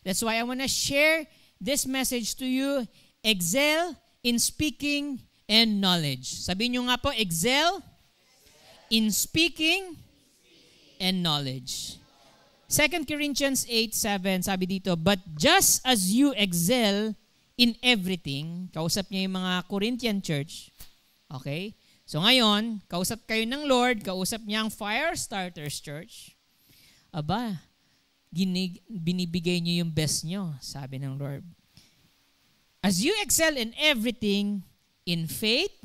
That's why I want to share this message to you. Excel in speaking and knowledge. Sabihin nyo nga po, excel in speaking and knowledge. 2 Corinthians 8:7, sabi dito, but just as you excel in everything, kausap niya yung mga Corinthian church, okay? So ngayon, kausap kayo ng Lord, kausap niya ang Fire Starters Church. Aba, binibigay niyo yung best niyo, sabi ng Lord. As you excel in everything, in faith,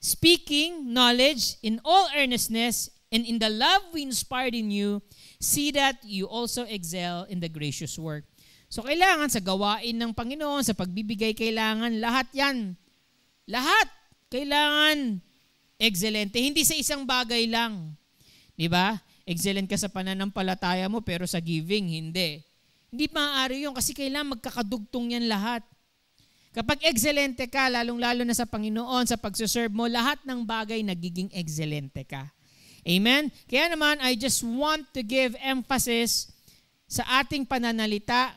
speaking, knowledge, in all earnestness, and in the love we inspired in you, see that you also excel in the gracious work. So kailangan sa gawain ng Panginoon, sa pagbibigay, kailangan lahat yan. Lahat. Kailangan excelente. Hindi sa isang bagay lang. Diba? Excellent ka sa pananampalataya mo, pero sa giving, hindi. Hindi maaari yun kasi kailangan magkakadugtong yan lahat. Kapag excelente ka, lalong-lalo na sa Panginoon, sa pagsuserve mo, lahat ng bagay nagiging excelente ka. Amen? Kaya naman, I just want to give emphasis sa ating pananalita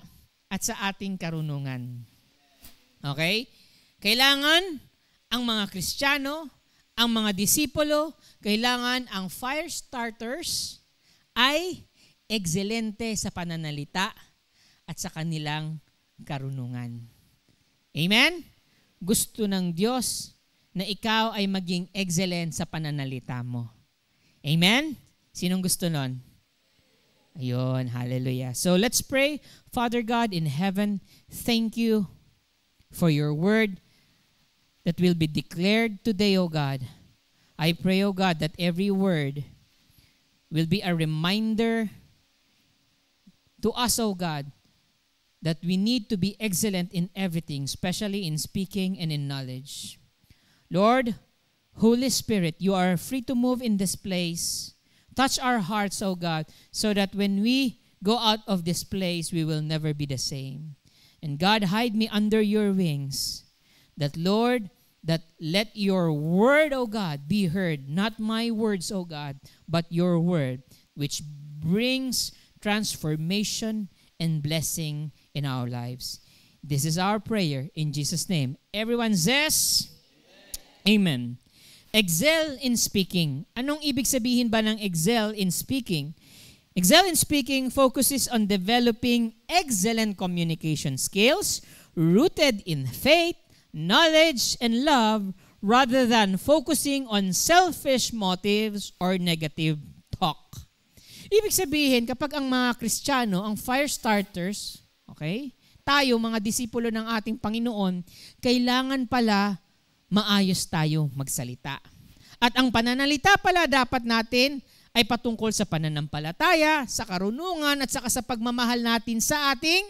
at sa ating karunungan. Okay? Kailangan ang mga Kristiyano, ang mga disipulo, kailangan ang fire starters ay excelente sa pananalita at sa kanilang karunungan. Amen? Gusto ng Diyos na ikaw ay maging excellent sa pananalita mo. Amen? Sinong gusto nun? Ayun, hallelujah. So let's pray. Father God in heaven, thank you for your word that will be declared today, O God. I pray, O God, that every word will be a reminder to us, O God, that we need to be excellent in everything, especially in speaking and in knowledge. Lord, Holy Spirit, you are free to move in this place. Touch our hearts, O God, so that when we go out of this place, we will never be the same. And God, hide me under your wings, that, Lord, that let your word, O God, be heard, not my words, O God, but your word, which brings transformation and blessing in our lives. This is our prayer in Jesus' name. Everyone says, Amen. Excel in speaking. Anong ibig sabihin ba ng excel in speaking? Excel in speaking focuses on developing excellent communication skills rooted in faith, knowledge, and love rather than focusing on selfish motives or negative talk. Ibig sabihin, kapag ang mga Kristiyano, ang fire starters, okay, tayo, mga disipulo ng ating Panginoon, kailangan pala maayos tayo magsalita. At ang pananalita pala dapat natin ay patungkol sa pananampalataya, sa karunungan, at saka sa pagmamahal natin sa ating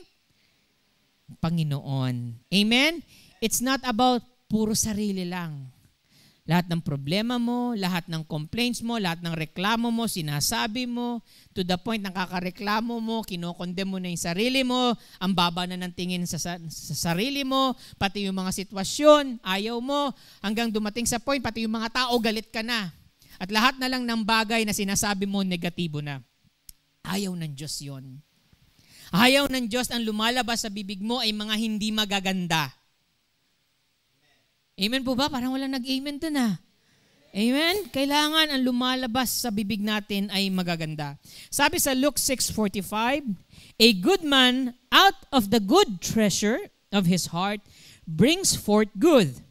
Panginoon. Amen? It's not about puro sarili lang. Lahat ng problema mo, lahat ng complaints mo, lahat ng reklamo mo, sinasabi mo, to the point nakakareklamo mo, kinokondem mo na yung sarili mo, ang baba na ng tingin sa sarili mo, pati yung mga sitwasyon, ayaw mo, hanggang dumating sa point, pati yung mga tao, galit ka na. At lahat na lang ng bagay na sinasabi mo, negatibo na. Ayaw ng Diyos yun. Ayaw ng Diyos ang lumalabas sa bibig mo ay mga hindi magaganda. Amen po ba? Parang walang nag-amen dun ah. Amen? Kailangan ang lumalabas sa bibig natin ay magaganda. Sabi sa Luke 6:45, a good man out of the good treasure of his heart brings forth good,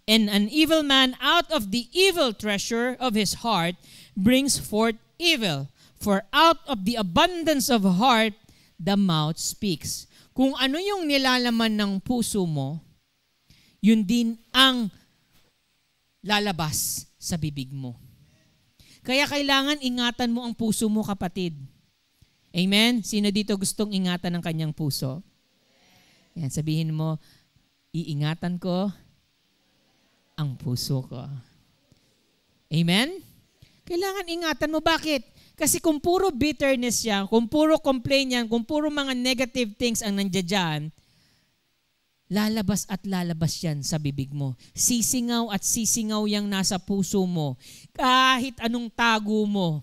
and an evil man out of the evil treasure of his heart brings forth evil. For out of the abundance of heart, the mouth speaks. Kung ano yung nilalaman ng puso mo, yun din ang lalabas sa bibig mo. Kaya kailangan ingatan mo ang puso mo, kapatid. Amen? Sino dito gustong ingatan ang kanyang puso? Yan, sabihin mo, iingatan ko ang puso ko. Amen? Kailangan ingatan mo. Bakit? Kasi kung puro bitterness yan, kung puro complaint yan, kung puro mga negative things ang nandiyan dyan, lalabas at lalabas yan sa bibig mo. Sisingaw at sisingaw yang nasa puso mo. Kahit anong tago mo,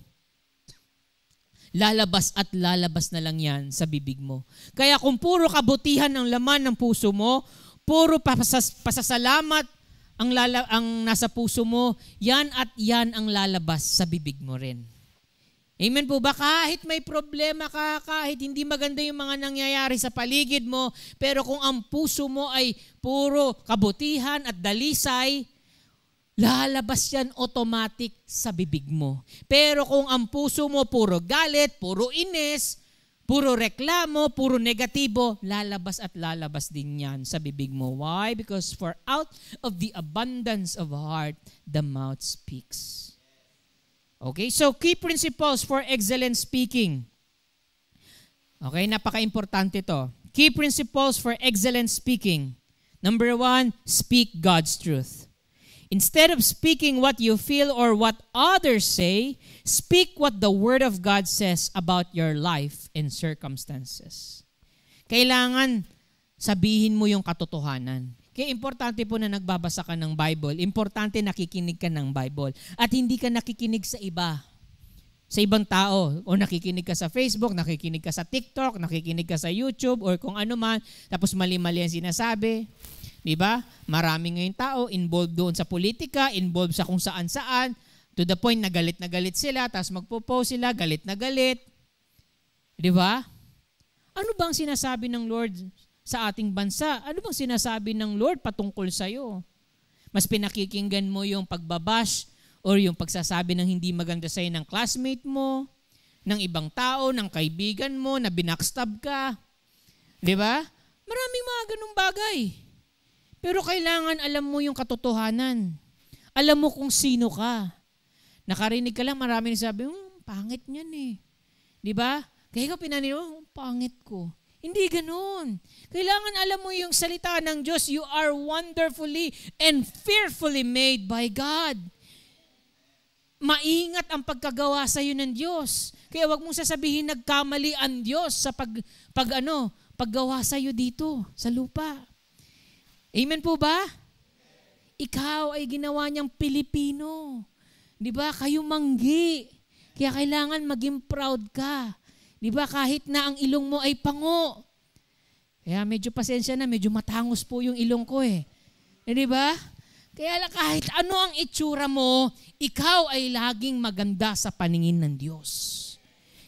lalabas at lalabas na lang yan sa bibig mo. Kaya kung puro kabutihan ang laman ng puso mo, puro pasasalamat ang nasa puso mo, yan at yan ang lalabas sa bibig mo rin. Amen po ba? Kahit may problema ka, kahit hindi maganda yung mga nangyayari sa paligid mo, pero kung ang puso mo ay puro kabutihan at dalisay, lalabas yan automatic sa bibig mo. Pero kung ang puso mo puro galit, puro inis, puro reklamo, puro negatibo, lalabas at lalabas din yan sa bibig mo. Why? Because for out of the abundance of heart, the mouth speaks. Okay, so key principles for excellent speaking. Okay, napaka-importante to. Key principles for excellent speaking. Number 1, speak God's truth. Instead of speaking what you feel or what others say, speak what the Word of God says about your life and circumstances. Kailangan sabihin mo yung katotohanan. Kaya importante po na nagbabasa ka ng Bible. Importante nakikinig ka ng Bible. At hindi ka nakikinig sa iba. Sa ibang tao. O nakikinig ka sa Facebook, nakikinig ka sa TikTok, nakikinig ka sa YouTube, or kung ano man. Tapos mali-mali ang sinasabi. Diba? Maraming ngayong tao involved doon sa politika, involved sa kung saan-saan. To the point na galit sila, tapos magpo-post sila, galit na galit. Diba? Ano bang sinasabi ng Lord sa ating bansa? Ano bang sinasabi ng Lord patungkol sa'yo? Mas pinakikinggan mo yung pagbabash or yung pagsasabi ng hindi maganda sa'yo ng classmate mo, ng ibang tao, ng kaibigan mo, na binackstab ka. Di ba? Maraming mga ganung bagay. Pero kailangan alam mo yung katotohanan. Alam mo kung sino ka. Nakarinig ka lang, maraming sabi, pangit niyan eh. Di ba? Kaya ka pinanilo, pangit ko. Hindi ganoon. Kailangan alam mo yung salita ng Diyos, you are wonderfully and fearfully made by God. Maingat ang pagkagawa sa iyo ng Diyos. Kaya wag mong sasabihin nagkamali ang Diyos sa paggawa sa iyo dito sa lupa. Amen po ba? Ikaw ay ginawa niyang Pilipino. 'Di ba? Kayo manggi. Kaya kailangan maging proud ka. 'Di ba? Kahit na ang ilong mo ay pango. Kaya medyo pasensya na, medyo matangos po yung ilong ko eh. 'Di ba? Kaya kahit ano ang itsura mo, ikaw ay laging maganda sa paningin ng Diyos.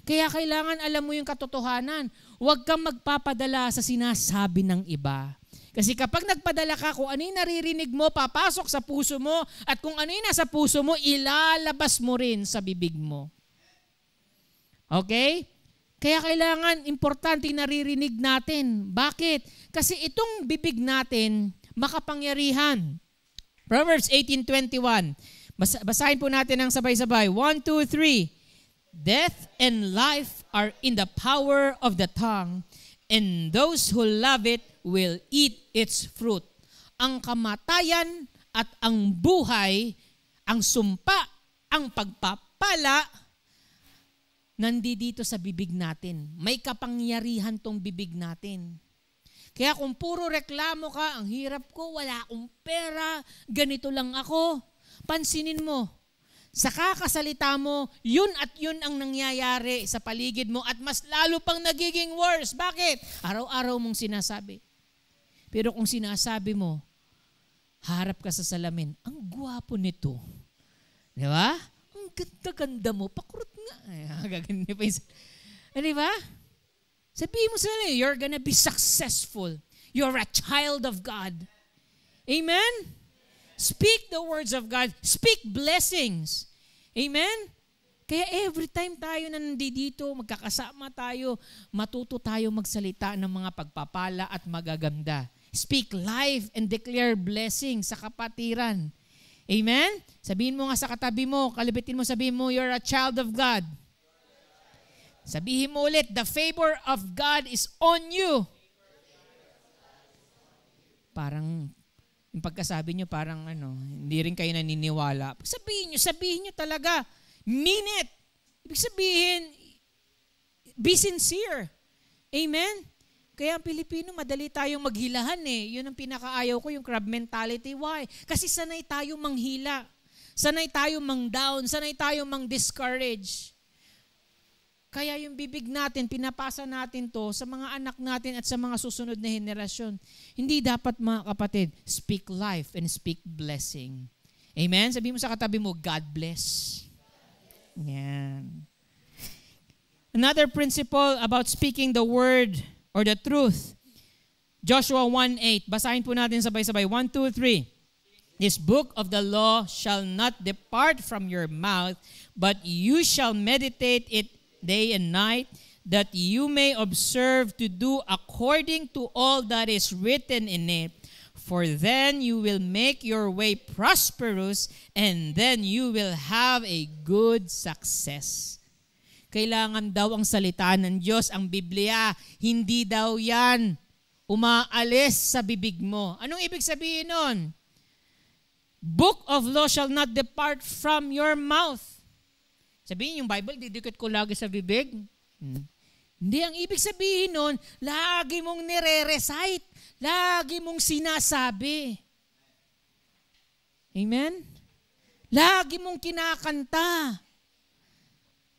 Kaya kailangan alam mo yung katotohanan. Huwag kang magpapadala sa sinasabi ng iba. Kasi kapag nagpadala ka, kung ano yung naririnig mo, papasok sa puso mo, at kung ano yung nasa puso mo, ilalabas mo rin sa bibig mo. Okay? Kaya kailangan, importante naririnig natin. Bakit? Kasi itong bibig natin, makapangyarihan. Proverbs 18:21. Basahin po natin ng sabay-sabay. 1, 2, 3. Death and life are in the power of the tongue, and those who love it will eat its fruit. Ang kamatayan at ang buhay, ang sumpa, ang pagpapala, nandito sa bibig natin. May kapangyarihan tong bibig natin. Kaya kung puro reklamo ka, ang hirap ko, wala akong pera, ganito lang ako, pansinin mo. Sa kakasalita mo, yun at yun ang nangyayari sa paligid mo at mas lalo pang nagiging worse. Bakit? Araw-araw mong sinasabi. Pero kung sinasabi mo, harap ka sa salamin, ang gwapo nito. Di ba? Ang ganda-ganda mo, pakurot nga. Ay, gaganda pa yung... Di ba? Sabihin mo sa nila, you're gonna be successful. You're a child of God. Amen? Speak the words of God. Speak blessings. Amen? Kaya every time tayo na nandito, magkakasama tayo, matuto tayo magsalita ng mga pagpapala at magaganda. Speak life and declare blessing sa kapatiran. Amen? Sabihin mo nga sa katabi mo, kalibitin mo, sabihin mo, you're a child of God. Sabihin mo ulit, the favor of God is on you. Parang, yung pagkasabi nyo, parang hindi rin kayo naniniwala. Sabihin nyo talaga, mean it. Ibig sabihin, be sincere. Amen? Kaya ang Pilipino, madali tayong maghilahan eh. Yun ang pinakaayaw ko, yung crab mentality. Why? Kasi sanay tayo manghila. Sanay tayo mang down. Sanay tayo mang discourage. Kaya yung bibig natin, pinapasa natin to sa mga anak natin at sa mga susunod na henerasyon. Hindi dapat, mga kapatid, speak life and speak blessing. Amen? Sabi mo sa katabi mo, God bless. Yan. Another principle about speaking the word or the truth. Joshua 1:8. Basahin po natin sabay-sabay. 1, 2, 3. This book of the law shall not depart from your mouth, but you shall meditate it day and night, that you may observe to do according to all that is written in it. For then you will make your way prosperous, and then you will have a good success. Kailangan daw ang salita ng Diyos, ang Biblia, hindi daw yan umaalis sa bibig mo. Anong ibig sabihin nun? Book of law shall not depart from your mouth. Sabihin yung Bible, didikit ko lagi sa bibig. Hindi, ang ibig sabihin nun, lagi mong nire-recite, lagi mong sinasabi. Amen? Lagi mong kinakanta.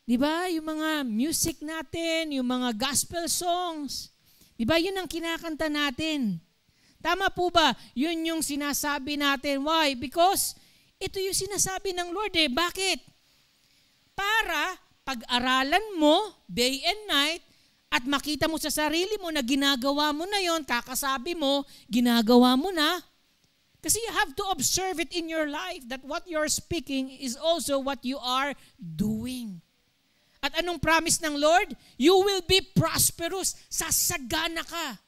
Diba? Yung mga music natin, yung mga gospel songs. Diba? Yun ang kinakanta natin. Tama po ba? Yun yung sinasabi natin. Why? Because ito yung sinasabi ng Lord eh. Bakit? Para pag-aralan mo day and night at makita mo sa sarili mo na ginagawa mo na yon, kakasabi mo, ginagawa mo na. Kasi you have to observe it in your life that what you're speaking is also what you are doing. At anong promise ng Lord? You will be prosperous. Sasagana ka.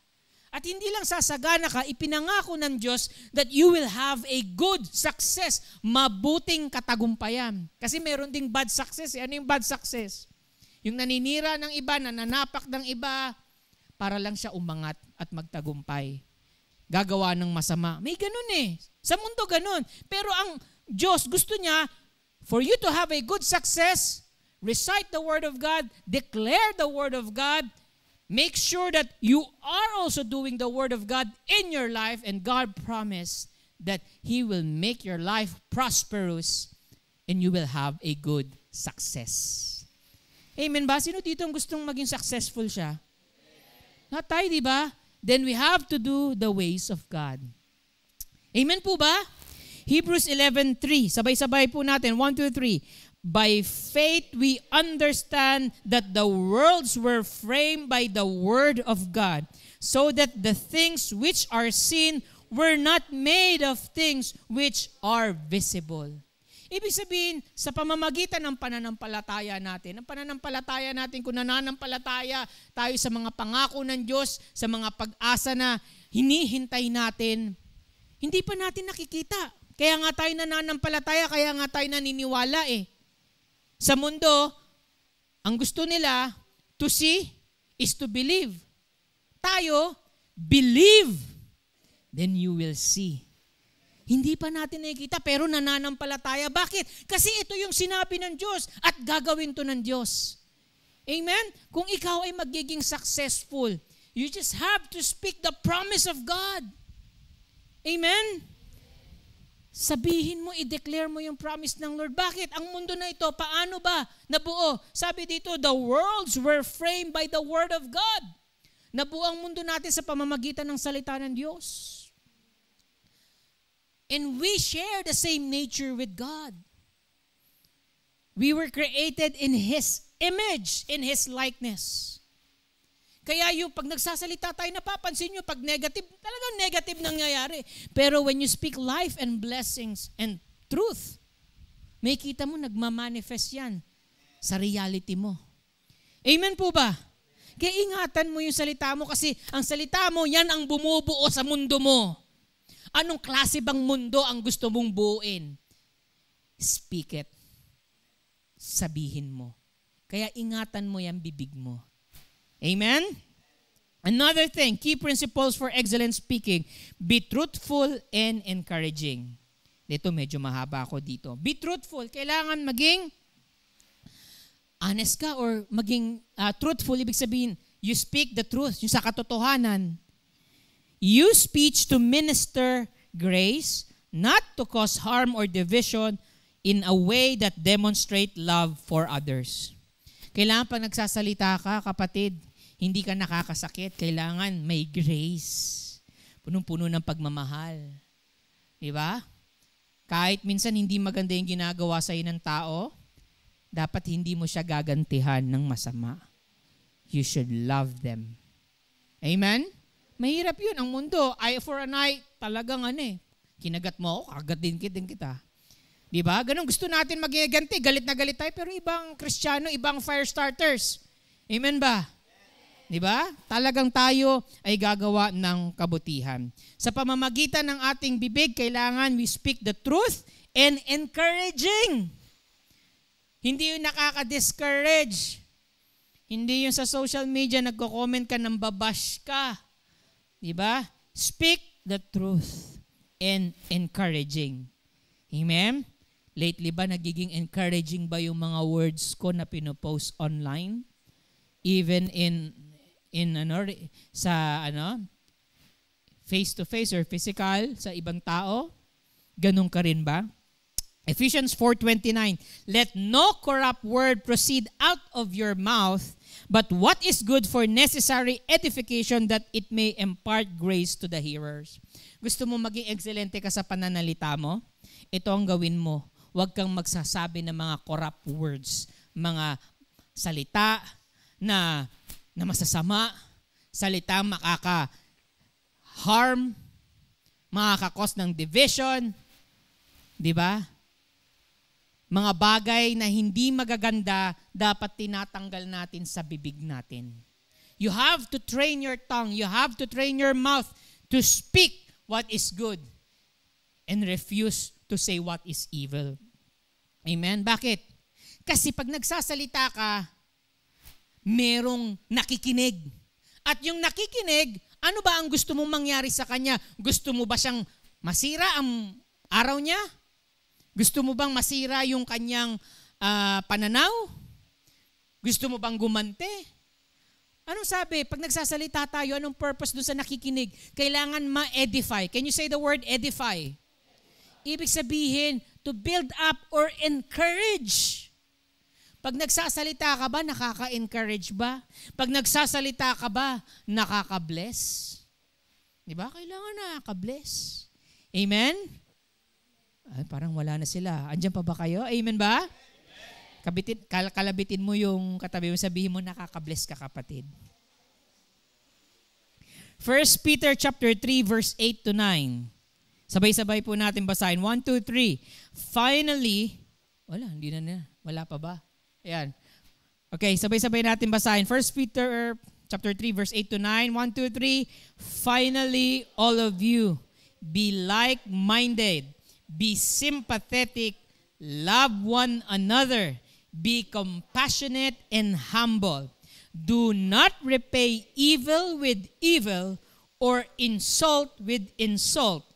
At hindi lang sasagana ka, ipinangako ng Diyos that you will have a good success, mabuting katagumpayan. Kasi meron ding bad success. Ano yung bad success? Yung naninira ng iba, nananapak ng iba, para lang siya umangat at magtagumpay. Gagawa ng masama. May ganun eh. Sa mundo ganun. Pero ang Diyos gusto niya, for you to have a good success, recite the Word of God, declare the Word of God, make sure that you are also doing the Word of God in your life, and God promised that He will make your life prosperous and you will have a good success. Amen ba? Sino dito ang gustong maging successful siya? Not tayo, di ba? Then we have to do the ways of God. Amen po ba? Hebrews 11:3. Sabay-sabay po natin. 1, 2, 3. By faith, we understand that the worlds were framed by the word of God, so that the things which are seen were not made of things which are visible. Ibig sabihin, sa pamamagitan ng pananampalataya natin, kung nananampalataya tayo sa mga pangako ng Diyos, sa mga pag-asa na hinihintay natin, hindi pa natin nakikita. Kaya nga tayo nananampalataya, kaya nga tayo naniniwala eh. Sa mundo, ang gusto nila, to see is to believe. Tayo, believe, then you will see. Hindi pa natin nakikita, pero nananampalataya. Bakit? Kasi ito yung sinabi ng Diyos at gagawin to ng Diyos. Amen? Kung ikaw ay magiging successful, you just have to speak the promise of God. Amen? Sabihin mo, i-declare mo yung promise ng Lord. Bakit? Ang mundo na ito, paano ba nabuo? Sabi dito, the worlds were framed by the Word of God. Nabuo ang mundo natin sa pamamagitan ng salita ng Diyos. And we share the same nature with God. We were created in His image, in His likeness. Kaya yung pag nagsasalita tayo, napapansin nyo, pag negative, talagang negative nangyayari. Pero when you speak life and blessings and truth, may kita mo, nagmamanifest yan sa reality mo. Amen po ba? Kaya ingatan mo yung salita mo kasi ang salita mo, yan ang bumubuo sa mundo mo. Anong klase bang mundo ang gusto mong buuin? Speak it. Sabihin mo. Kaya ingatan mo yan bibig mo. Amen? Another thing, key principles for excellent speaking. Be truthful and encouraging. Dito, medyo mahaba ako dito. Be truthful. Kailangan maging honest ka or maging truthful. Ibig sabihin, you speak the truth, yung sa katotohanan. Use speech to minister grace, not to cause harm or division in a way that demonstrate love for others. Kailangan pag nagsasalita ka, kapatid, hindi ka nakakasakit. Kailangan may grace. Punong-puno ng pagmamahal. Di ba? Kahit minsan hindi maganda yung ginagawa sa ng tao, dapat hindi mo siya gagantihan ng masama. You should love them. Amen? Mahirap yun. Ang mundo, eye for an eye, talagang kinagat mo ako, kagatin kita. Diba? Ganun, gusto natin magiganti. Galit na galit tayo, pero ibang Kristiyano, ibang fire starters. Amen ba? Diba? Talagang tayo ay gagawa ng kabutihan. Sa pamamagitan ng ating bibig, kailangan we speak the truth and encouraging. Hindi yung nakaka-discourage. Hindi yung sa social media nagko-comment ka ng babash ka. Diba? Speak the truth and encouraging. Amen? Lately ba nagiging encouraging ba yung mga words ko na pinopost online? Even face to face or physical sa ibang tao? Ganun ka rin ba? Ephesians 4:29, let no corrupt word proceed out of your mouth, but what is good for necessary edification that it may impart grace to the hearers. Gusto mo maging excelente ka sa pananalita mo? Ito ang gawin mo. Huwag kang magsasabi ng mga corrupt words, mga salita na masasama, salita makaka-harm, makaka-cause ng division, di ba? Mga bagay na hindi magaganda, dapat tinatanggal natin sa bibig natin. You have to train your tongue, you have to train your mouth to speak what is good and refuse to say what is evil. Amen? Bakit? Kasi pag nagsasalita ka, merong nakikinig. At yung nakikinig, ano ba ang gusto mong mangyari sa kanya? Gusto mo ba siyang masira ang araw niya? Gusto mo bang masira yung kanyang pananaw? Gusto mo bang gumante? Anong sabi? Pag nagsasalita tayo, anong purpose doon sa nakikinig? Kailangan ma-edify. Can you say the word edify? Ibig sabihin, to build up or encourage. Pag nagsasalita ka ba, nakaka-encourage ba? Pag nagsasalita ka ba, nakaka-bless? Di ba? Kailangan nakaka-bless. Amen? Ay, parang wala na sila. Andiyan pa ba kayo? Amen ba? Kalabitin mo yung katabi mo, sabihin mo nakaka-bless ka, kapatid. 1 Peter chapter 3 verse 8 to 9. Sabay-sabay po natin basahin. 1, 2, 3. Finally, wala pa ba? Ayan. Okay, sabay-sabay natin basahin. 1 Peter chapter 3 verse 8 to 9. 1, 2, 3. Finally, all of you, be like-minded, be sympathetic, love one another, be compassionate and humble. Do not repay evil with evil or insult with insult.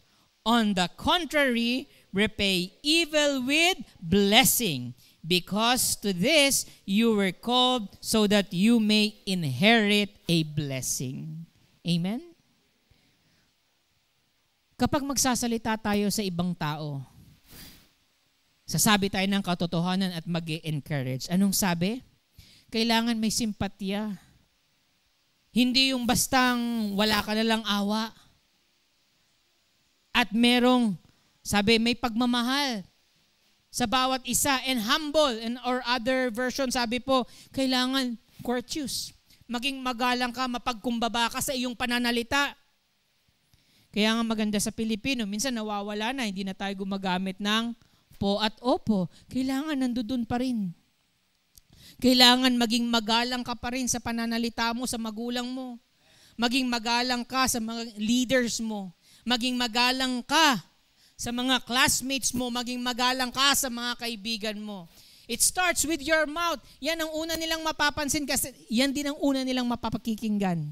On the contrary, repay evil with blessing, because to this you were called so that you may inherit a blessing. Amen? Kapag magsasalita tayo sa ibang tao, sasabi tayo ng katotohanan at mag-encourage. Anong sabi? Kailangan may simpatya. Hindi yung bastang wala ka na lang awa. At merong, sabi, may pagmamahal sa bawat isa and humble. And or other version, sabi po, kailangan courteous. Maging magalang ka, mapagkumbaba ka sa iyong pananalita. Kaya nga maganda sa Pilipino, minsan nawawala na, hindi na tayo gumagamit ng po at opo. Kailangan nandoon pa rin. Kailangan maging magalang ka pa rin sa pananalita mo, sa magulang mo. Maging magalang ka sa mga leaders mo. Maging magalang ka sa mga classmates mo. Maging magalang ka sa mga kaibigan mo. It starts with your mouth. Yan ang una nilang mapapansin kasi yan din ang una nilang mapapakikinggan.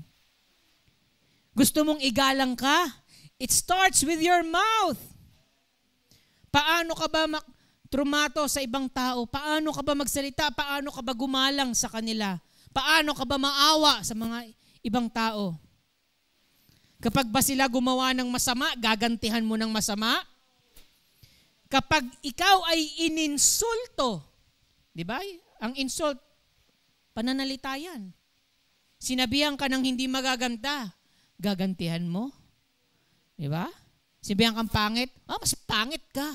Gusto mong igalang ka? It starts with your mouth. Paano ka ba trumato sa ibang tao? Paano ka ba magsalita? Paano ka ba gumalang sa kanila? Paano ka ba maawa sa mga ibang tao? Kapag ba sila gumawa ng masama, gagantihan mo ng masama? Kapag ikaw ay ininsulto, di ba? Ang insult, Pananalita yan. Sinabihan ka ng hindi magaganda, gagantihan mo. Di ba? Sinabihan kang pangit, mas pangit ka.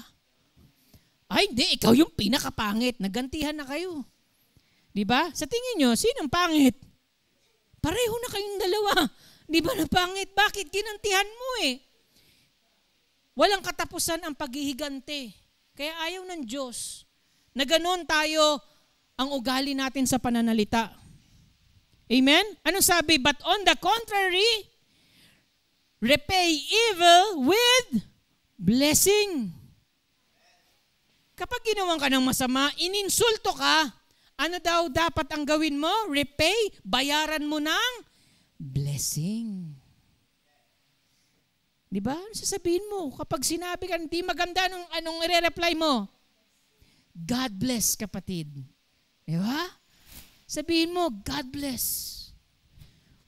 Ay, hindi, ikaw yung pinakapangit. Nagantihan na kayo. Di ba? Sa tingin nyo, sinong pangit? Pareho na kayong dalawa. Di ba na pangit? Bakit? Ginantihan mo eh. Walang katapusan ang paghihigante. Kaya ayaw ng Diyos na ganon tayo ang ugali natin sa pananalita. Amen? Anong sabi? But on the contrary, repay evil with blessing. Kapag ginawan ka ng masama, ininsulto ka, ano daw dapat ang gawin mo? Repay, bayaran mo ng blessing. Di ba? Ano sasabihin mo? Kapag sinabi ka, hindi maganda, anong i-reply mo? God bless, kapatid. Di ba? Sabihin mo, God bless.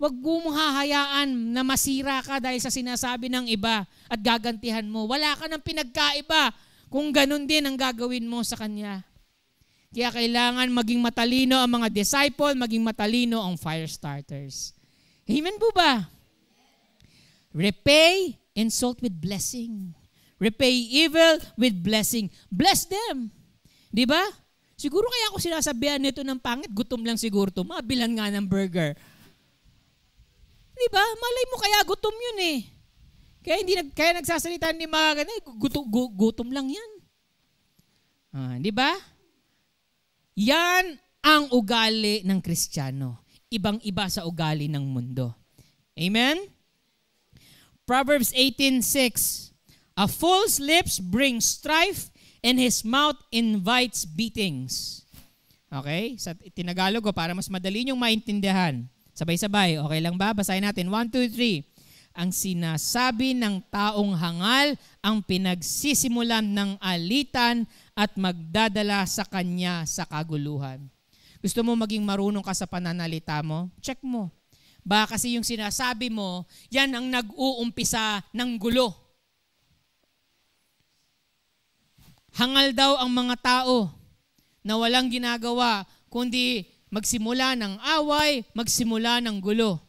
Huwag mo hahayaan na masira ka dahil sa sinasabi ng iba at gagantihan mo. Wala ka ng pinagkaiba kung ganun din ang gagawin mo sa Kanya. Kaya kailangan maging matalino ang mga disciple, maging matalino ang fire starters. Amen po ba? Repay insult with blessing. Repay evil with blessing. Bless them. Di ba? Siguro kaya ako sinasabihan nito ng pangit, gutom lang siguro to. Mabilan nga ng burger. Di ba? Malay mo kaya gutom yun eh. Kaya nagsasalita ni mga ganun, gutom lang yan. Di ba? Yan ang ugali ng Kristiyano. Ibang-iba sa ugali ng mundo. Amen? Proverbs 18:6. A fool's lips bring strife, and his mouth invites beatings. Okay? Sa Tinagalog ko para mas madali niyong maintindihan. Sabay-sabay. Okay lang ba? Basahin natin. 1, 2, 3. Ang sinasabi ng taong hangal ang pinagsisimulan ng alitan at magdadala sa kanya sa kaguluhan. Gusto mo maging marunong ka sa pananalita mo? Check mo. Baka kasi yung sinasabi mo, yan ang nag-uumpisa ng gulo. Hangal daw ang mga tao na walang ginagawa, kundi magsimula ng away, magsimula ng gulo.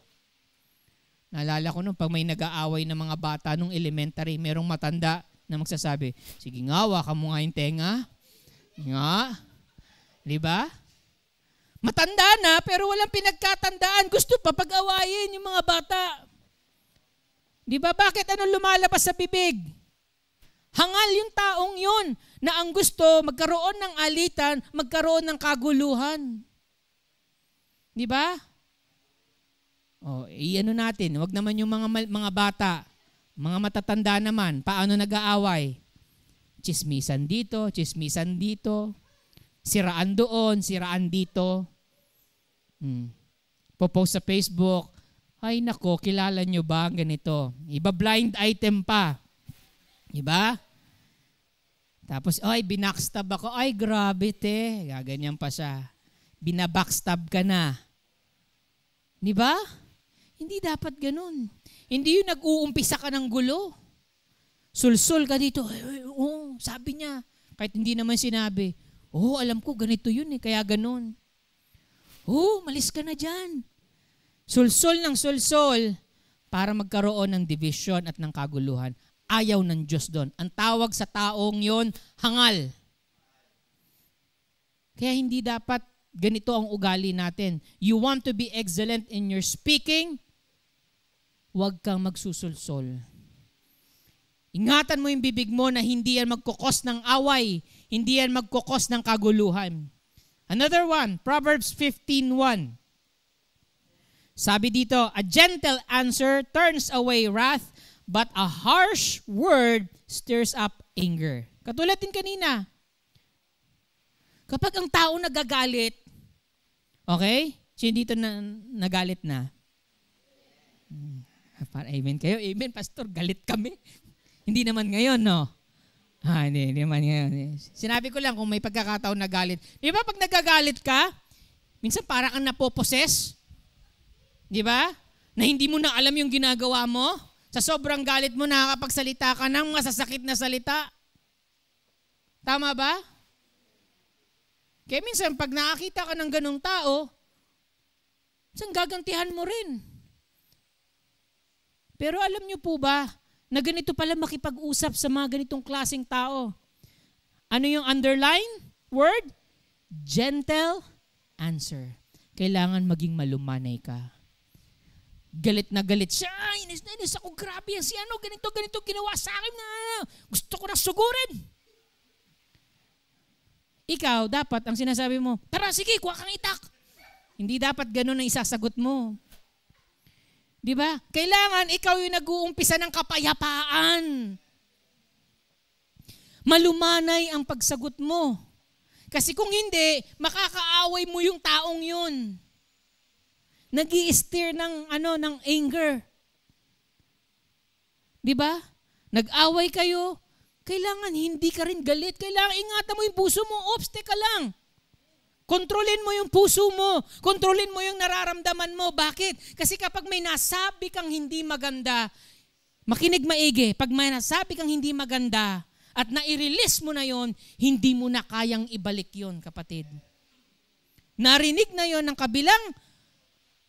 Naalala ko nung pag may nag-aaway ng mga bata nung elementary, merong matanda na magsasabi, sige nga, waka mo nga yung tenga. Nga. Diba? Matanda na, pero walang pinagkatandaan. Gusto pa pag-awayin yung mga bata. Diba? Bakit anong lumalabas sa bibig? Hangal yung taong yun na ang gusto magkaroon ng alitan, magkaroon ng kaguluhan. Diba? Iano natin, wag naman yung mga bata, mga matatanda naman, paano nag-aaway? Chismisan dito, siraan doon, siraan dito. Popost sa Facebook, ay nako, kilala nyo ba ang ganito? Iba blind item pa. Diba? Tapos, ay, binackstab ako. Ay, grabe te. Gaganyan pa siya. Binabackstab ka na. Diba? Hindi dapat ganun. Hindi yung nag-uumpisa ka ng gulo. Sulsul ka dito. Sabi niya. Kahit hindi naman sinabi. Alam ko, ganito yun eh. Kaya ganun. Malis ka na dyan. Sulsul ng sulsul para magkaroon ng division at ng kaguluhan. Ayaw ng Diyos doon. Ang tawag sa taong yon, hangal. Kaya hindi dapat ganito ang ugali natin. You want to be excellent in your speaking, huwag kang magsusulsol. Ingatan mo yung bibig mo na hindi yan magkukos ng away, hindi yan magkukos ng kaguluhan. Another one, Proverbs 15:1. Sabi dito, a gentle answer turns away wrath, but a harsh word stirs up anger. Katulad din kanina. Kapag ang tao nagagalit, okay? Sino dito na nagalit na? Amen kayo. Amen, Pastor. Galit kami. Hindi naman ngayon, no? Hindi naman ngayon. Sinabi ko lang kung may pagkakataon na galit. Di ba pag nagagalit ka, minsan parang kang napoposes? Di ba? Na hindi mo na alam yung ginagawa mo? Sa sobrang galit mo, nakakapagsalita ka ng masasakit na salita. Tama ba? Kaya minsan, pag nakakita ka ng ganung tao, Saan gagantihan mo rin? Pero alam niyo po ba, na ganito pala makipag-usap sa mga ganitong klaseng tao? Ano yung underline word? Gentle answer. Kailangan maging malumanay ka. Galit na galit siya. Inis na inis ako. Grabe yan si ano. Ganito ginawa sa akin na gusto ko na sugurin. Ikaw, dapat ang sinasabi mo, tara sige, kuha kang itak. Hindi dapat ganun ang isasagot mo. Di ba? Kailangan ikaw yung nag-uumpisa ng kapayapaan. Malumanay ang pagsagot mo. Kasi kung hindi, makakaaway mo yung taong yun. Nag-i-steer ng anger. 'Di ba? Nag-away kayo, kailangan hindi ka rin galit. Kailangan ingatan mo yung puso mo. Ops, teka lang. Kontrolin mo yung puso mo. Kontrolin mo yung nararamdaman mo. Bakit? Kasi kapag may nasabi kang hindi maganda, makinig maigi, pag may nasabi kang hindi maganda at nai-release mo na yon, hindi mo na kayang ibalik yon, kapatid. Narinig na yon ng kabilang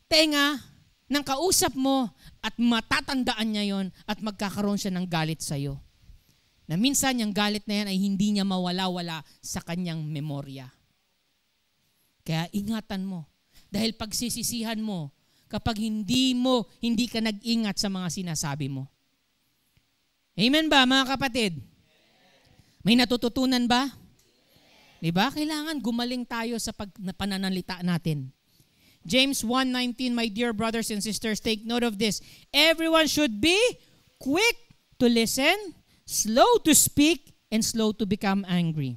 tenga ng kausap mo at matatandaan niya yon at magkakaroon siya ng galit sa iyo. Na minsan yung galit na yan ay hindi niya mawala-wala sa kanyang memorya. Kaya ingatan mo. Dahil pagsisisihan mo kapag hindi ka nag-ingat sa mga sinasabi mo. Amen ba mga kapatid? May natututunan ba? Diba? Kailangan gumaling tayo sa pananalita natin. James 1:19, my dear brothers and sisters, take note of this. Everyone should be quick to listen, slow to speak, and slow to become angry.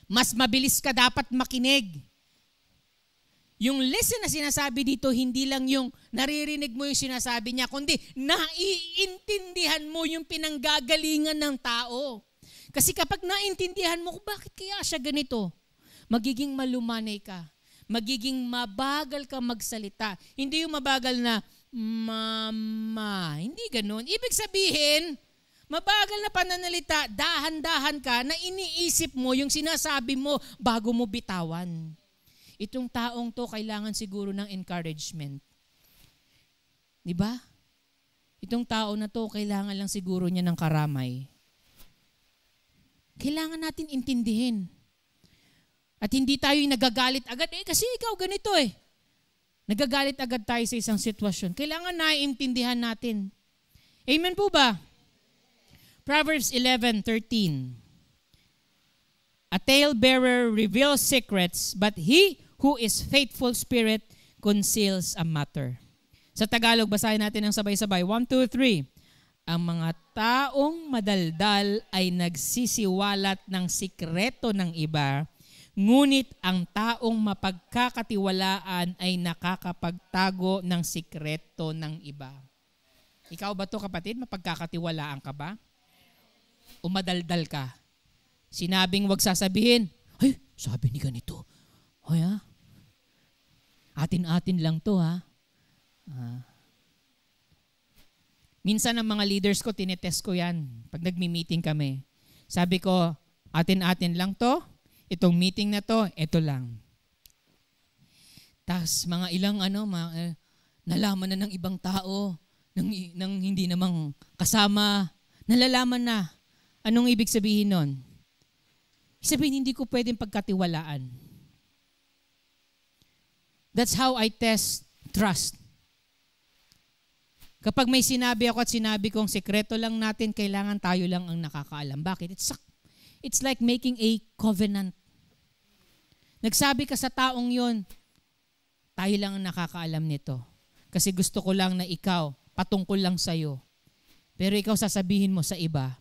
Mas mabilis ka dapat makinig. Yung listen na sinasabi dito, hindi lang yung naririnig mo yung sinasabi niya, kundi naiintindihan mo yung pinanggagalingan ng tao. Kasi kapag naintindihan mo, bakit kaya siya ganito? Magiging malumanay ka. Magiging mabagal ka magsalita. Hindi yung mabagal na, mama. Hindi ganun. Ibig sabihin, mabagal na pananalita, dahan-dahan ka na iniisip mo yung sinasabi mo bago mo bitawan. Itong taong to kailangan siguro ng encouragement. Diba? Itong tao na to kailangan lang siguro niya ng karamay. Kailangan natin intindihin. At hindi tayo yung nagagalit agad. Kasi ikaw ganito eh. Nagagalit agad tayo sa isang sitwasyon. Kailangan naiintindihan natin. Amen po ba? Proverbs 11:13. A talebearer reveals secrets, but he who is faithful spirit conceals a matter. Sa Tagalog, basahin natin ng sabay-sabay. 1, 2, 3. Ang mga taong madaldal ay nagsisiwalat ng sikreto ng iba, ngunit ang taong mapagkakatiwalaan ay nakakapagtago ng sikreto ng iba. Ikaw ba to kapatid? Mapagkakatiwalaan ka ba? O madaldal ka? Sinabing wag sasabihin, ay, sabi ni ganito. Hoy ha? Atin-atin lang to ha? Minsan ang mga leaders ko, tinetest ko yan. Pag nagmi-meeting kami. Sabi ko, atin-atin lang to. Itong meeting na to, ito lang. Tapos mga ilang nalaman na ng ibang tao, ng hindi namang kasama, nalalaman na. Anong ibig sabihin nun? Sabihin, hindi ko pwedeng pagkatiwalaan. That's how I test trust. Kapag may sinabi ako at sinabi kong sekreto lang natin, kailangan tayo lang ang nakakaalam. Bakit? It's like making a covenant. Nagsabi ka sa taong yon, tayo lang ang nakakaalam nito. Kasi gusto ko lang na ikaw, patungkol lang sa'yo. Pero ikaw sasabihin mo sa iba.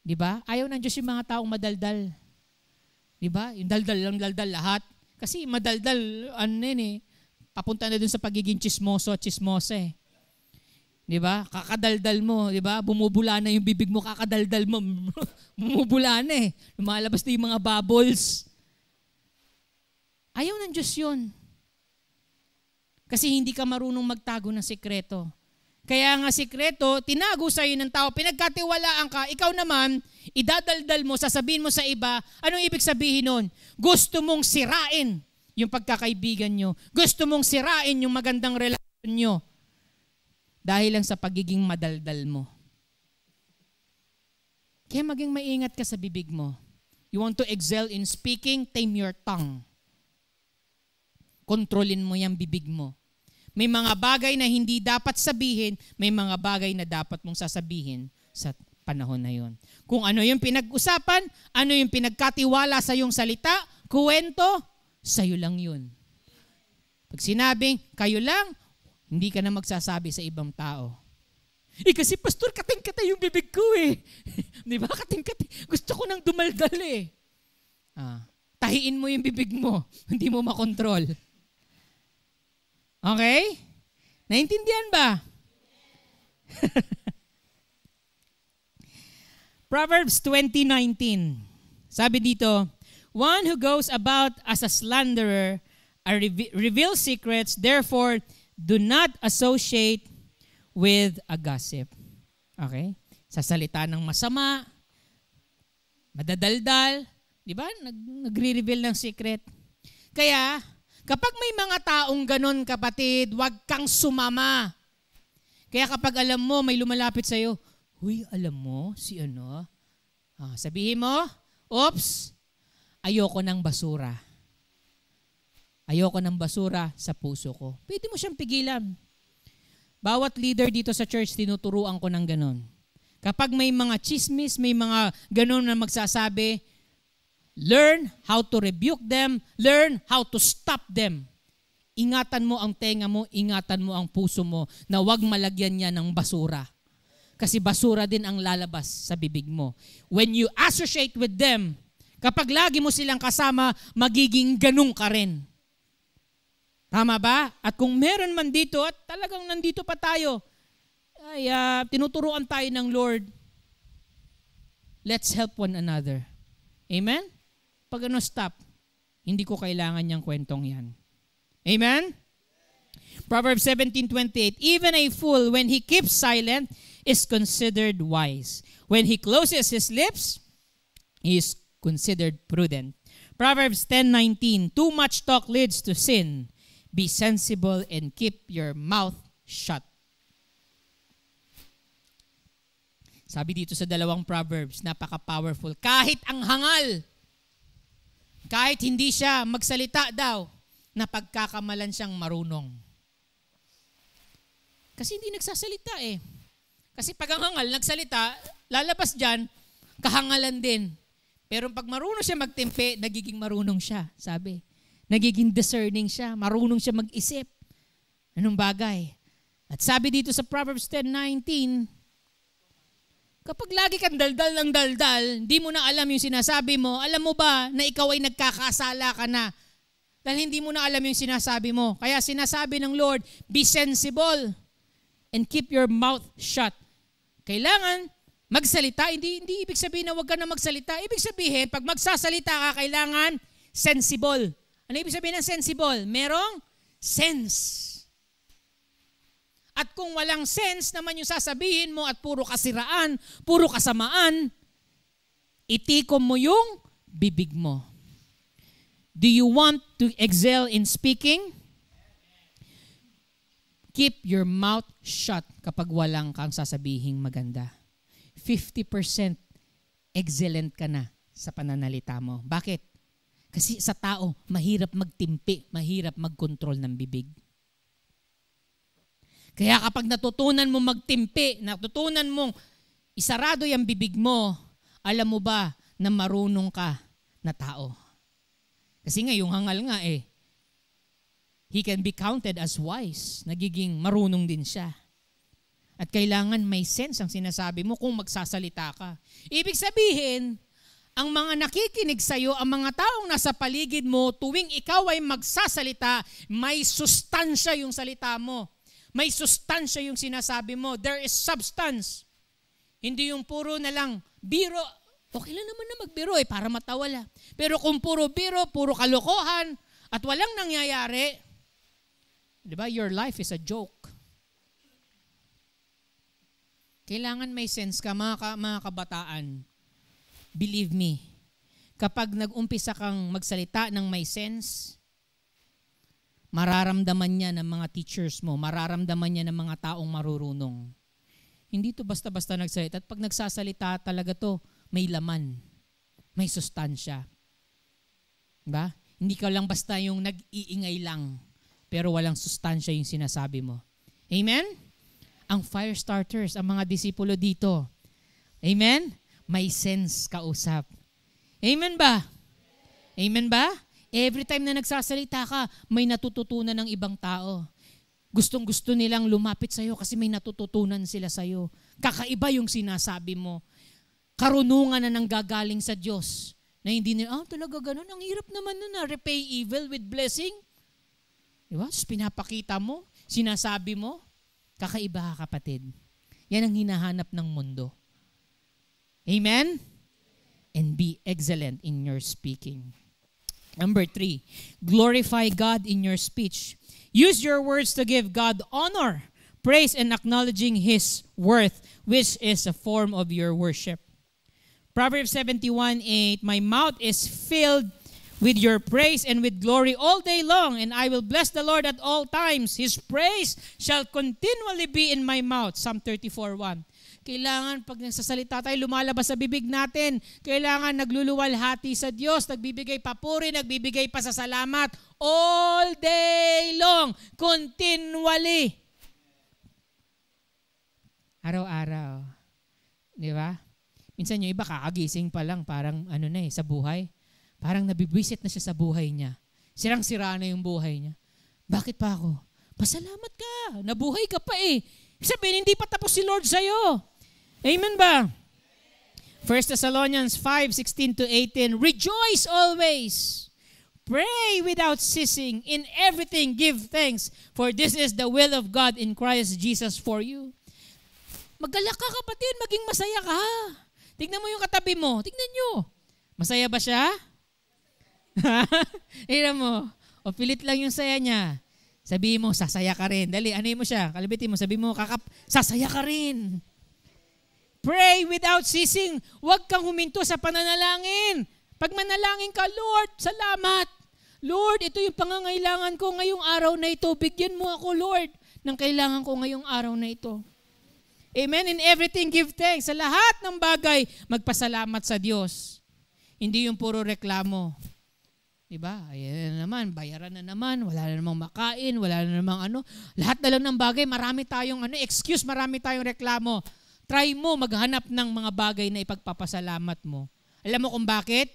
Diba? Ayaw ng Diyos yung mga taong madaldal. Diba? Yung daldal lahat. Kasi madaldal, papunta na dun sa pagiging chismoso at chismosa eh. Diba? Kakadaldal mo, diba? Bumubula na yung bibig mo, kakadaldal mo. Bumubula na eh. Lumalabas na yung mga bubbles. Ayaw ng Diyos yun. Kasi hindi ka marunong magtago ng sekreto. Kaya nga sekreto, tinago sa'yo ng tao, pinagkatiwalaan ka, ikaw naman, idadaldal mo, sasabihin mo sa iba, anong ibig sabihin nun? Gusto mong sirain yung pagkakaibigan nyo. Gusto mong sirain yung magandang relasyon nyo dahil lang sa pagiging madaldal mo. Kaya maging maingat ka sa bibig mo. You want to excel in speaking, tame your tongue. Kontrolin mo yung bibig mo. May mga bagay na hindi dapat sabihin, may mga bagay na dapat mong sasabihin sa panahon na yon. Kung ano yung pinag-usapan, ano yung pinagkatiwala sa iyong salita, kuwento, sa'yo lang yun. Pag sinabing, kayo lang, hindi ka na magsasabi sa ibang tao. Kasi pastor, kating-katay yung bibig ko eh. Di ba? Kating-katay. Gusto ko nang dumaldal eh. Tahiin mo yung bibig mo. Hindi mo makontrol. Okay? Naintindihan ba? Proverbs 20:19. Sabi dito, one who goes about as a slanderer reveals secrets, therefore do not associate with a gossip. Okay? Sa salita ng masama, madadaldal, di ba? Nagre-reveal ng secret. Kaya, kapag may mga taong ganon, kapatid, huwag kang sumama. Kaya kapag alam mo, may lumalapit sa'yo, huy, alam mo, si ano? Sabihin mo, oops, ayoko ng basura. Ayoko ng basura sa puso ko. Pwede mo siyang pigilan. Bawat leader dito sa church, tinuturuan ko ng ganon. Kapag may mga chismis, may mga ganon na magsasabi, learn how to rebuke them. Learn how to stop them. Ingatan mo ang tenga mo, ingatan mo ang puso mo na huwag malagyan niya ng basura. Kasi basura din ang lalabas sa bibig mo. When you associate with them, kapag lagi mo silang kasama, magiging ganun ka rin. Tama ba? At kung meron man dito at talagang nandito pa tayo, ay tinuturuan tayo ng Lord, let's help one another. Amen? Pag stop, hindi ko kailangan niyang kwentong yan. Amen? Proverbs 17:28, even a fool, when he keeps silent, is considered wise. When he closes his lips, he is considered prudent. Proverbs 10:19, too much talk leads to sin. Be sensible and keep your mouth shut. Sabi dito sa dalawang Proverbs, napaka-powerful. Kahit ang hangal, kahit hindi siya magsalita daw, napagkakamalan siyang marunong. Kasi hindi nagsasalita eh. Kasi pag ang hangal nagsalita, lalabas dyan, kahangalan din. Pero pag marunong siya magtimpe, nagiging marunong siya, sabi. Nagiging discerning siya, marunong siya mag-isip. Anong bagay? At sabi dito sa Proverbs 10:19, kapag lagi kang daldal ng daldal, hindi mo na alam yung sinasabi mo, alam mo ba na ikaw ay nagkakasala ka na? Dahil hindi mo na alam yung sinasabi mo. Kaya sinasabi ng Lord, be sensible and keep your mouth shut. Kailangan magsalita, hindi ibig sabihin na huwag ka na magsalita. Ibig sabihin, pag magsasalita ka, kailangan sensible. Ano ibig sabihin ng sensible? Merong sense. At kung walang sense naman yung sasabihin mo at puro kasiraan, puro kasamaan, itikom mo yung bibig mo. Do you want to excel in speaking? Keep your mouth shut kapag walang kang sasabihing maganda. 50% excellent ka na sa pananalita mo. Bakit? Kasi sa tao, mahirap magtimpi, mahirap magkontrol ng bibig. Kaya kapag natutunan mo magtimpi, natutunan mong isarado yung bibig mo, alam mo ba na marunong ka na tao? Kasi nga yung hangal nga he can be counted as wise. Nagiging marunong din siya. At kailangan may sense ang sinasabi mo kung magsasalita ka. Ibig sabihin, ang mga nakikinig sa'yo, ang mga taong nasa paligid mo, tuwing ikaw ay magsasalita, may sustansya yung salita mo. May sustansya yung sinasabi mo. There is substance. Hindi yung puro na lang biro. Okay lang naman na magbiro para matawa lang. Pero kung puro biro, puro kalokohan, at walang nangyayari, di ba, your life is a joke. Kailangan may sense ka, mga kabataan. Believe me, kapag nag-umpisa kang magsalita ng may sense, Mararamdaman niya ng mga teachers mo, mararamdaman niya ng mga taong marurunong. Hindi to basta-basta nagsalita. At pag nagsasalita talaga to, may laman, may sustansya. Diba? Hindi ka lang basta yung nag-iingay lang, pero walang sustansya yung sinasabi mo. Amen? Ang fire starters, ang mga disipulo dito. Amen? May sense kausap. Amen ba? Amen ba? Every time na nagsasalita ka, may natututunan ng ibang tao. Gustong-gusto nilang lumapit sa'yo kasi may natututunan sila sa'yo. Kakaiba yung sinasabi mo. Karunungan na nanggagaling sa Diyos. Na hindi nila, talaga ganun. Ang hirap naman nun na repay evil with blessing. Diba? So, pinapakita mo, sinasabi mo, kakaiba kapatid. Yan ang hinahanap ng mundo. Amen? And be excellent in your speaking. Number 3, glorify God in your speech. Use your words to give God honor, praise, and acknowledging His worth, which is a form of your worship. Proverbs 71:8, my mouth is filled with your praise and with glory all day long, and I will bless the Lord at all times. His praise shall continually be in my mouth. Psalm 34:1. Kailangan pag nagsasalita tayo, lumalabas sa bibig natin. Kailangan nagluluwalhati sa Diyos, nagbibigay papuri, nagbibigay pasasalamat all day long, continually. Araw-araw. Di ba? Minsan yung iba kakagising pa lang, parang sa buhay. Parang nabibwisit na siya sa buhay niya. Sirang-sira na yung buhay niya. Bakit pa ako? Pasalamat ka. Nabuhay ka pa eh. Sabihin, hindi pa tapos si Lord sa'yo. Amen ba? 1 Thessalonians 5:16-18, rejoice always. Pray without ceasing. In everything give thanks, for this is the will of God in Christ Jesus for you. Magalak ka kapatid, maging masaya ka. Tignan mo yung katabi mo. Tignan nyo. Masaya ba siya? Tignan mo. O pilit lang yung saya niya. Sabihin mo, sasaya ka rin. Dali, mo siya? Kalabitin mo, sabihin mo, sasaya ka rin. Pray without ceasing. Huwag kang huminto sa pananalangin. Pag manalangin ka, Lord, salamat. Lord, ito yung pangangailangan ko ngayong araw na ito. Bigyan mo ako, Lord, ng kailangan ko ngayong araw na ito. Amen? In everything, give thanks. Sa lahat ng bagay, magpasalamat sa Diyos. Hindi yung puro reklamo. Diba? Ayan na naman, bayaran na naman, wala na namang makain, wala na namang Lahat na lang ng bagay, marami tayong excuse, marami tayong reklamo. Try mo maghanap ng mga bagay na ipagpapasalamat mo. Alam mo kung bakit?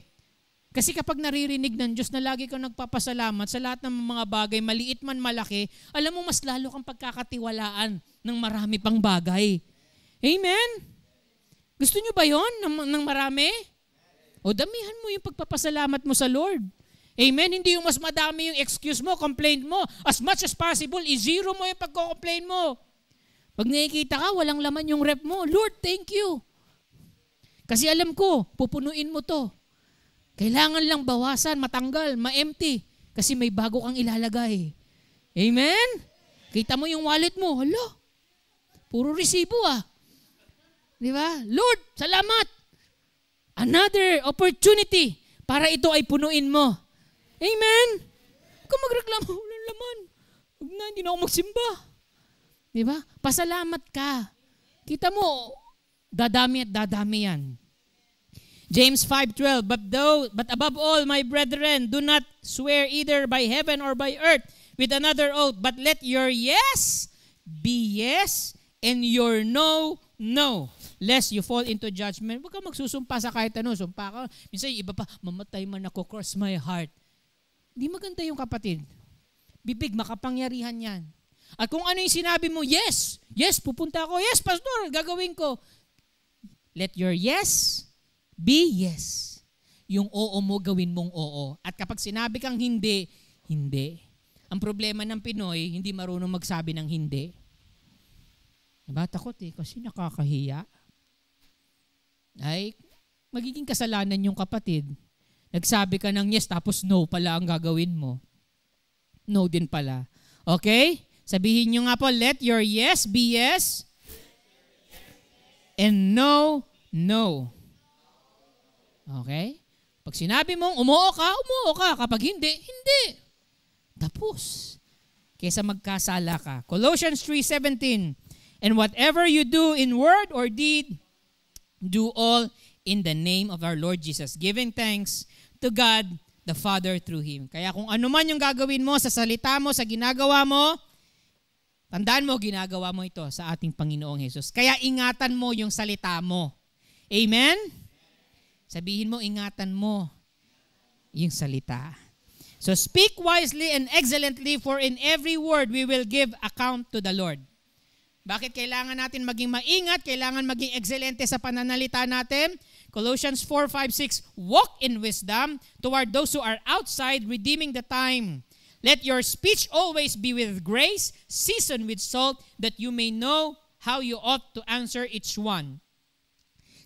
Kasi kapag naririnig ng Diyos na lagi kang nagpapasalamat sa lahat ng mga bagay, maliit man malaki, alam mo mas lalo kang pagkakatiwalaan ng marami pang bagay. Amen? Gusto nyo ba yon ng marami? O damihan mo yung pagpapasalamat mo sa Lord. Amen? Hindi yung mas madami yung excuse mo, complaint mo. As much as possible, i-zero mo yung pagko-complain mo. Pag nakikita ka, walang laman yung rep mo. Lord, thank you. Kasi alam ko, pupunuin mo to. Kailangan lang bawasan, matanggal, ma-empty. Kasi may bago kang ilalagay. Amen? Kita mo yung wallet mo. Hala, puro resibo ah. Di ba? Lord, salamat. Another opportunity para ito ay punuin mo. Amen? Kung magreklamo, walang laman. Huwag na, hindi na ako magsimba. Di ba? Pasalamat ka. Kita mo, dadami at dadami yan. James 5:12, but above all, my brethren, do not swear either by heaven or by earth with another oath, but let your yes be yes and your no, no, lest you fall into judgment. Huwag ka magsusumpa sa kahit ano. Sumpa ka. Minsan yung iba pa, mamatay man ako, cross my heart. Hindi maganda yung kapatid. Bibig, makapangyarihan yan. At kung ano yung sinabi mo, yes, yes, pupunta ako, yes, pastor, gagawin ko. Let your yes be yes. Yung oo mo, gawin mong oo. At kapag sinabi kang hindi, hindi. Ang problema ng Pinoy, hindi marunong magsabi ng hindi. Diba? Takot kasi nakakahiya. Ay, magiging kasalanan yung kapatid. Nagsabi ka ng yes, tapos no pala ang gagawin mo. No din pala. Okay? Sabihin nyo nga po, let your yes be yes and no, no. Okay? Pag sinabi mong umuo ka, umuo ka. Kapag hindi, hindi. Tapos. kaysa magkasala ka. Colossians 3:17, and whatever you do in word or deed, do all in the name of our Lord Jesus, giving thanks to God the Father through Him. Kaya kung ano man yung gagawin mo, sa salita mo, sa ginagawa mo, tandaan mo, ginagawa mo ito sa ating Panginoong Jesus. Kaya ingatan mo yung salita mo. Amen? Sabihin mo, ingatan mo yung salita. So speak wisely and excellently, for in every word we will give account to the Lord. Bakit kailangan natin maging maingat? Kailangan maging excelente sa pananalita natin? Colossians 4:5-6, walk in wisdom toward those who are outside, redeeming the time. Let your speech always be with grace, seasoned with salt, that you may know how you ought to answer each one.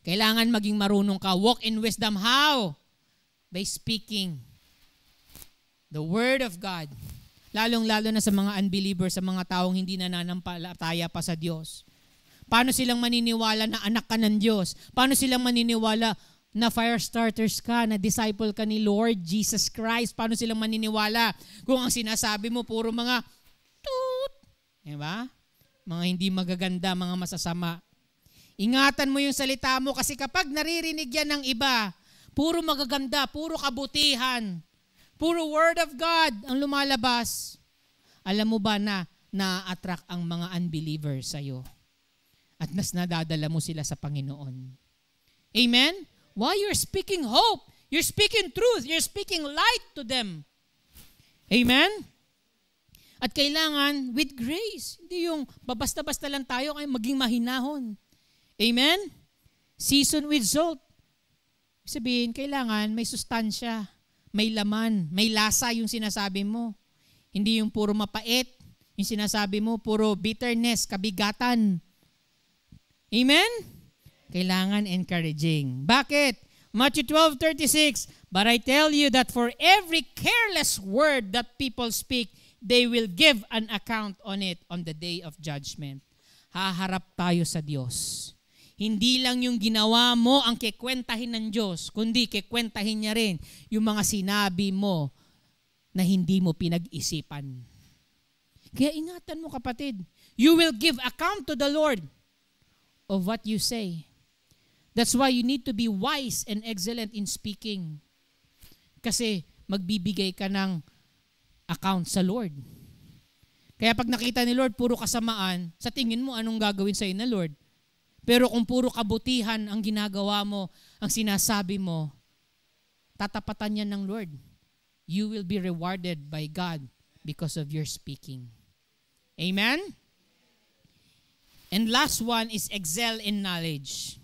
Kailangan maging marunong ka. Walk in wisdom. How? By speaking the word of God. Lalong-lalo na sa mga unbelievers, sa mga taong hindi nananampalataya pa sa Diyos. Paano silang maniniwala na anak ka ng Diyos? Paano silang maniniwala na fire starters ka, na disciple ka ni Lord Jesus Christ? Paano silang maniniwala kung ang sinasabi mo puro mga toot? Diba? Mga hindi magaganda, mga masasama. Ingatan mo yung salita mo, kasi kapag naririnig yan ng iba, puro magaganda, puro kabutihan, puro word of God ang lumalabas. Alam mo ba na na-attract ang mga unbelievers sa'yo? At mas nadadala mo sila sa Panginoon. Amen? Why? You're speaking hope. You're speaking truth. You're speaking light to them. Amen? At kailangan with grace. Hindi yung babasta-basta lang tayo kaya maging mahinahon. Amen? Season with salt. Sabihin, kailangan may sustansya. May laman, may lasa yung sinasabi mo. Hindi yung puro mapait, yung sinasabi mo, puro bitterness, kabigatan. Amen? Kailangan encouraging. Bakit? Matthew 12:36, but I tell you that for every careless word that people speak, they will give an account on it on the day of judgment. Haharap tayo sa Diyos. Hindi lang yung ginawa mo ang kikwentahin ng Diyos, kundi kikwentahin niya rin yung mga sinabi mo na hindi mo pinag-isipan. Kaya ingatan mo, kapatid. You will give account to the Lord of what you say. That's why you need to be wise and excellent in speaking. Kasi magbibigay ka ng account sa Lord. Kaya pag nakita ni Lord puro kasamaan, sa tingin mo anong gagawin sa'yo na Lord? Pero kung puro kabutihan ang ginagawa mo, ang sinasabi mo, tatapatan yan ng Lord. You will be rewarded by God because of your speaking. Amen? And last one is excel in knowledge.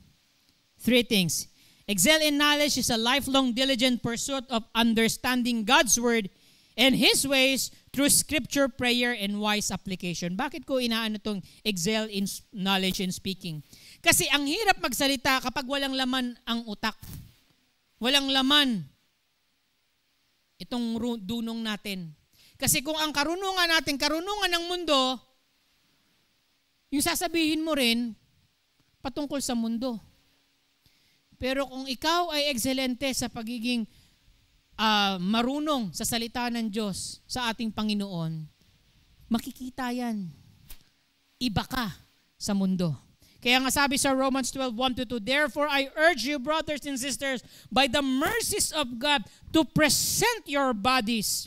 3 things. Excel in knowledge is a lifelong diligent pursuit of understanding God's word and His ways through scripture, prayer, and wise application. Bakit ko inaano itong excel in knowledge and speaking? Kasi ang hirap magsalita kapag walang laman ang utak. Walang laman itong dunong natin. Kasi kung ang karunungan natin, karunungan ng mundo, yung sasabihin mo rin, patungkol sa mundo. Pero kung ikaw ay excelente sa pagiging marunong sa salita ng Diyos sa ating Panginoon, makikita yan. Iba ka sa mundo. Kaya nga sabi sa Romans 12:1-2, therefore I urge you, brothers and sisters, by the mercies of God, to present your bodies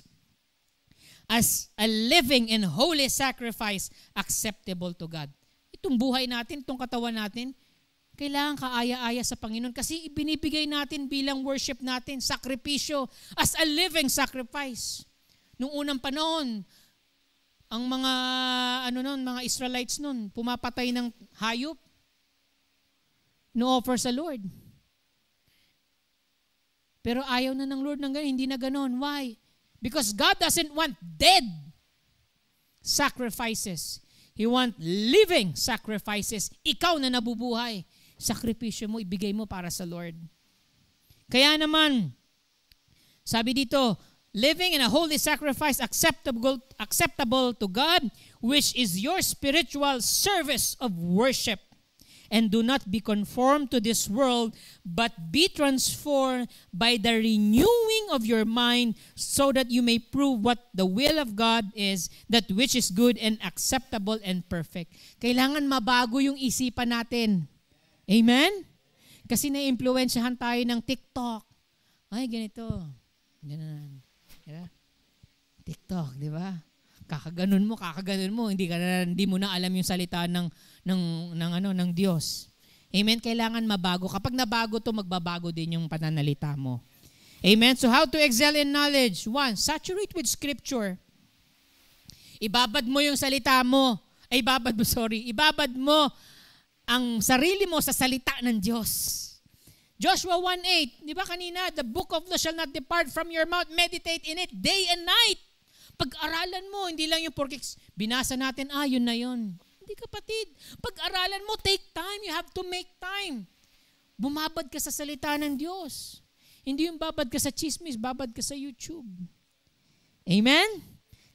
as a living and holy sacrifice acceptable to God. Itong buhay natin, itong katawan natin, kailangan kaaya-aya sa Panginoon kasi ibinibigay natin bilang worship natin, sakripisyo, as a living sacrifice. Noong unang panahon, ang mga mga Israelites noon, pumapatay ng hayop, no-offer sa Lord. Pero ayaw na ng Lord ng ganun, hindi na ganun. Why? Because God doesn't want dead sacrifices. He wants living sacrifices. Ikaw na nabubuhay. Sakripisyo mo, ibigay mo para sa Lord. Kaya naman, sabi dito, living in a holy sacrifice acceptable to God, which is your spiritual service of worship. And do not be conformed to this world, but be transformed by the renewing of your mind, so that you may prove what the will of God is, that which is good and acceptable and perfect. Kailangan mabago yung isipan natin. Amen? Kasi na-impluwensyahan tayo ng TikTok. Ay, ganito. Ganun. Diba? TikTok, di ba? Kakaganon mo, hindi mo na alam yung salita ng Diyos. Amen. Kailangan mabago. Kapag nabago to, magbabago din yung pananalita mo. Amen. So how to excel in knowledge? 1, saturate with scripture. Ibabad mo yung salita mo. Ibabad mo ang sarili mo sa salita ng Diyos. Joshua 1:8, di ba kanina, the book of law shall not depart from your mouth, meditate in it day and night. Pag-aralan mo, hindi lang yung porque binasa natin, yun na yun. Hindi kapatid. Pag-aralan mo, take time. You have to make time. Bumabad ka sa salita ng Diyos. Hindi yung babad ka sa chismis, babad ka sa YouTube. Amen?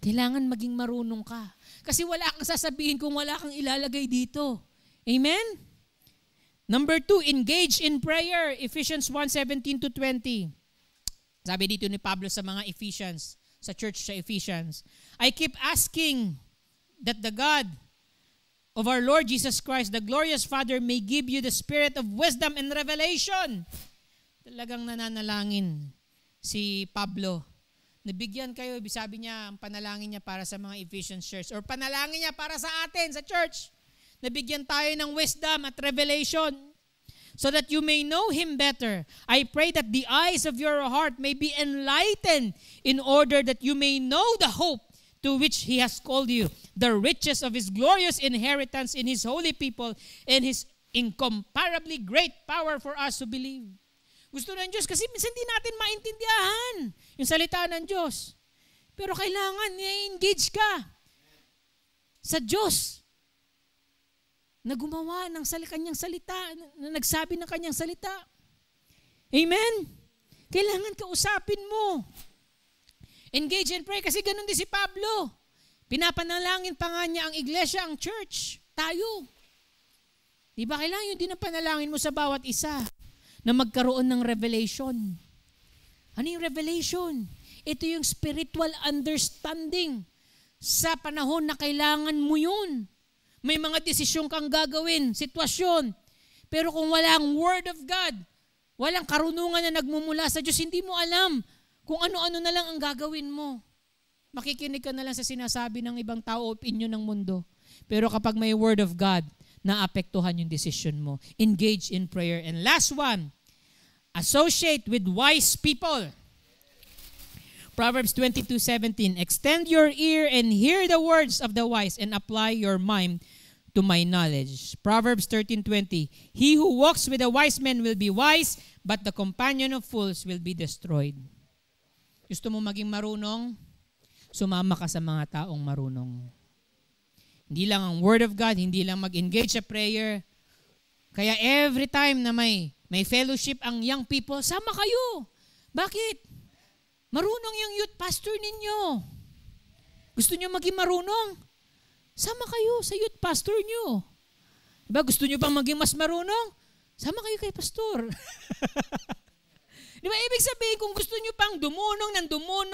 Kailangan maging marunong ka. Kasi wala kang sasabihin kung wala kang ilalagay dito. Amen? Number 2, engage in prayer. Ephesians 1:17-20. Sabi dito ni Pablo sa mga Ephesians, sa church sa Ephesians, I keep asking that the God of our Lord Jesus Christ, the glorious Father, may give you the spirit of wisdom and revelation. Talagang nananalangin si Pablo. Nabigyan kayo, sabi niya, ang panalangin niya para sa mga Ephesians church, or panalangin niya para sa atin, sa church. Nabigyan tayo ng wisdom at revelation so that you may know Him better. I pray that the eyes of your heart may be enlightened in order that you may know the hope to which He has called you, the riches of His glorious inheritance in His holy people, and His incomparably great power for us to believe. Gusto ng Diyos kasi minsan hindi natin maintindihan yung salita ng Diyos. Pero kailangan i-engage ka sa Diyos na gumawa ng kanyang salita, na nagsabi ng kanyang salita. Amen? Kailangan kausapin mo. Engage and pray kasi ganun din si Pablo. Pinapanalangin pa nga niya ang iglesia, ang church, tayo. Di ba kailangan yun din ang panalangin mo sa bawat isa na magkaroon ng revelation. Ano yung revelation? Ito yung spiritual understanding sa panahon na kailangan mo yun. May mga desisyon kang gagawin, sitwasyon. Pero kung walang Word of God, walang karunungan na nagmumula sa Diyos, hindi mo alam kung ano-ano na lang ang gagawin mo. Makikinig ka na lang sa sinasabi ng ibang tao, opinion ng mundo. Pero kapag may Word of God, naapektuhan yung decision mo. Engage in prayer. And last one, associate with wise people. Proverbs 22:17, extend your ear and hear the words of the wise and apply your mind to my knowledge. Proverbs 13:20, he who walks with a wise man will be wise, but the companion of fools will be destroyed. Gusto mo maging marunong? Sumama ka sa mga taong marunong. Hindi lang ang Word of God, hindi lang mag-engage sa prayer. Kaya every time na may fellowship ang young people, sama kayo. Bakit? Marunong yung youth pastor ninyo. Gusto nyo maging marunong? Sama kayo sa youth pastor nyo. Diba? Gusto nyo bang maging mas marunong? Sama kayo kay pastor. Diba? Ibig sabihin, kung gusto nyo pang dumunong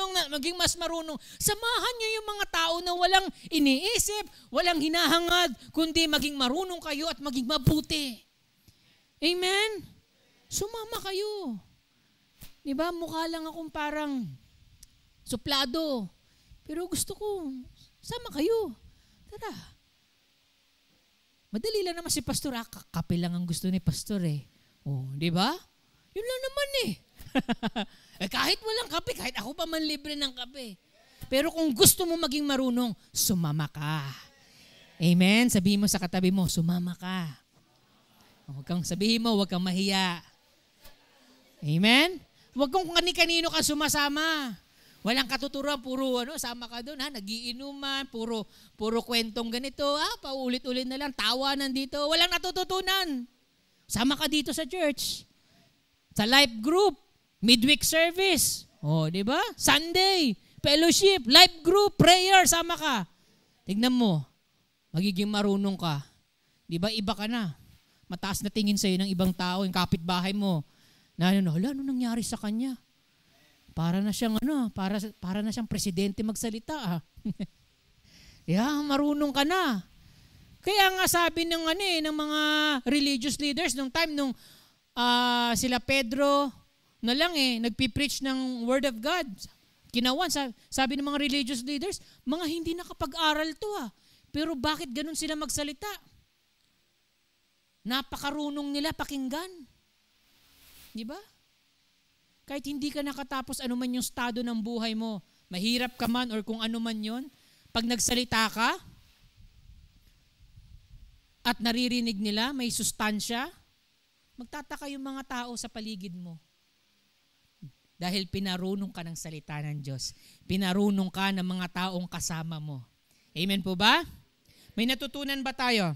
na maging mas marunong, samahan nyo yung mga tao na walang iniisip, walang hinahangad, kundi maging marunong kayo at maging mabuti. Amen? Sumama kayo. Diba? Mukha lang akong parang suplado. Pero gusto ko, sama kayo. Tara. Madali lang naman si pastor. Kape lang ang gusto ni pastor eh. Oh, di ba? Yun lang naman eh. Kahit walang kape, kahit ako pa man libre ng kape. Pero kung gusto mo maging marunong, sumama ka. Amen? Sabihin mo sa katabi mo, sumama ka. Huwag kang sabihin mo, huwag kang mahiya. Amen? Huwag kung kani-kanino ka sumasama. Walang katuturan, puro sama ka doon, nagiinuman, puro kwentong ganito, paulit-ulit na lang, tawanan dito, walang natututunan. Sama ka dito sa church. Sa life group, midweek service, di ba? Sunday, fellowship, life group, prayer, sama ka. Tignan mo, magiging marunong ka. Di ba, iba ka na. mataas na tingin sa'yo ng ibang tao, yung kapitbahay mo, na ano nangyari sa kanya? Para na siyang para na siyang presidente magsalita. Marunong ka na. Kaya nga sabi ng ng mga religious leaders nung time nung sila Pedro na lang nagpi-preach ng word of God. Kinawan, sabi ng mga religious leaders, mga hindi nakapag-aral to Pero bakit ganun sila magsalita? Napakarunong nila pakinggan. Di ba? Kahit hindi ka nakatapos ano man yung estado ng buhay mo, mahirap ka man or kung ano man yon, pag nagsalita ka at naririnig nila, may sustansya, magtataka yung mga tao sa paligid mo. Dahil pinarunong ka ng salita ng Diyos. Pinarunong ka ng mga taong kasama mo. Amen po ba? May natutunan ba tayo?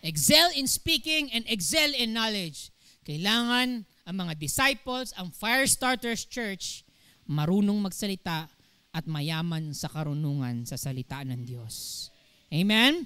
Excel in speaking and excel in knowledge. Kailangan ang mga disciples, ang Firestarters Church, marunong magsalita at mayaman sa karunungan sa salita ng Diyos. Amen?